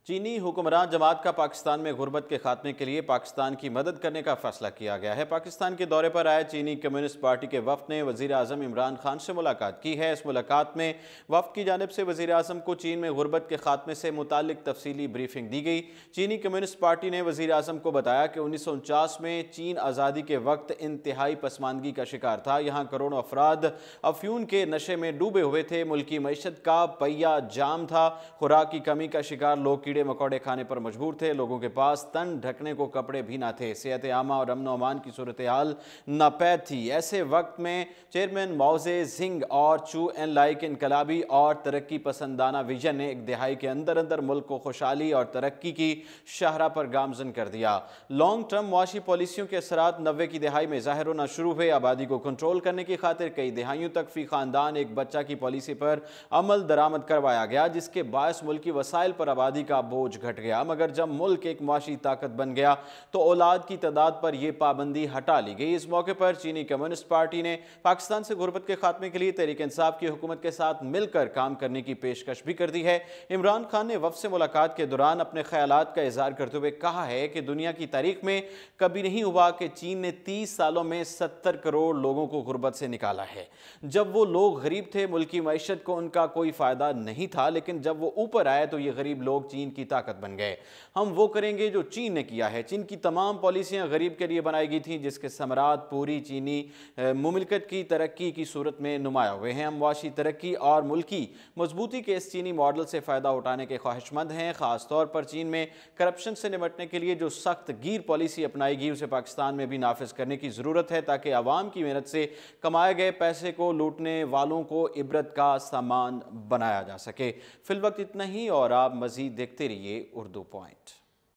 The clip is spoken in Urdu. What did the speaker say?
چینی حکمران جماعت کا پاکستان میں غربت کے خاتمے کے لیے پاکستان کی مدد کرنے کا فیصلہ کیا گیا ہے۔ پاکستان کے دورے پر آئے چینی کمیونسٹ پارٹی کے وفد نے وزیر اعظم عمران خان سے ملاقات کی ہے۔ اس ملاقات میں وفد کی جانب سے وزیر اعظم کو چین میں غربت کے خاتمے سے متعلق تفصیلی بریفنگ دی گئی۔ چینی کمیونسٹ پارٹی نے وزیر اعظم کو بتایا کہ 1949 میں چین آزادی کے وقت انتہائی پسماندگی کا شکار تھا۔ یہاں کروڑوں افراد افیون کے نشے میں ڈوبے ہوئے تھے۔ ملکی معیشت کا پہیہ جام تھا۔ خوراک کی کمی کا شکار لوگ کیڑے مکوڑے کھانے پر مجبور تھے۔ لوگوں کے پاس تن ڈھکنے کو کپڑے بھی نہ تھے۔ صحت عامہ اور امن و امان کی صورتحال ناپید تھی۔ ایسے وقت میں چیئرمین ماؤ زے دونگ اور چو این لائی کے انقلابی اور ترقی پسندانہ ویژن نے ایک دہائی کے اندر ملک کو خوشحالی اور ترقی کی شاہراہ پر گامزن کر دیا۔ لانگ ٹرم معاشی پالیسیوں کے اثرات 90 کی دہائی میں ظاہر ہونا شروع ہوئے۔ آبادی کو کنٹرول کرنے کی خاطر کئی دہائیوں تک فی خاندان ایک بچہ کی پالیسی پر عمل درآمد کروایا گیا، جس کے باعث ملکی وسائل پر آبادی کا بوجھ گھٹ گیا۔ مگر جب ملک ایک معاشی طاقت بن گیا تو اولاد کی تعداد پر یہ پابندی ہٹا لی گئی۔ اس موقع پر چینی کمیونسٹ پارٹی نے پاکستان سے غربت کے خاتمے کے لیے تحریک انصاف کی حکومت کے ساتھ مل کر کام کرنے کی پیشکش بھی کر دی ہے۔ عمران خان نے وفد سے ملاقات کے دوران اپنے خیالات کا اظہار کرتے ہوئے کہا ہے کہ دنیا کی تاریخ میں کبھی نہیں ہوا کہ چین نے 30 سالوں میں 70 کروڑ لوگوں کو غربت سے نکالا ہے۔ جب وہ لوگ غریب تھے، ملکی معیشت کو ان کا کوئی فائدہ نہیں تھا، لیکن جب وہ اوپر آئے تو یہ غریب لوگ چین کی طاقت بن گئے۔ ہم وہ کریں گے جو چین نے کیا ہے۔ چین کی تمام پالیسیاں غریب کے لیے بنائی گئی تھیں، جس کے ثمرات پوری چینی مملکت کی ترقی کی صورت میں نمایاں ہوئے ہیں۔ ہم معاشی ترقی اور ملکی مضبوطی کے اس چینی ماڈل سے فائدہ اٹھانے کے خواہش مند ہیں۔ خاص طور پر چین میں کرپشن سے نمٹنے کے لیے جو سخت گیر پالیسی اپنائی گئی، اسے پاکستان میں بھی نافذ کرنے کی ضرورت ہے، تاکہ عوام کی محنت سے کمائے گئے پیسے کو لوٹنے والوں کو عبرت کا سامان بنایا جا سکے۔ فی الوقت اتنا ہی، اور آپ مزید دیکھتے رہیے اردو پوائنٹ۔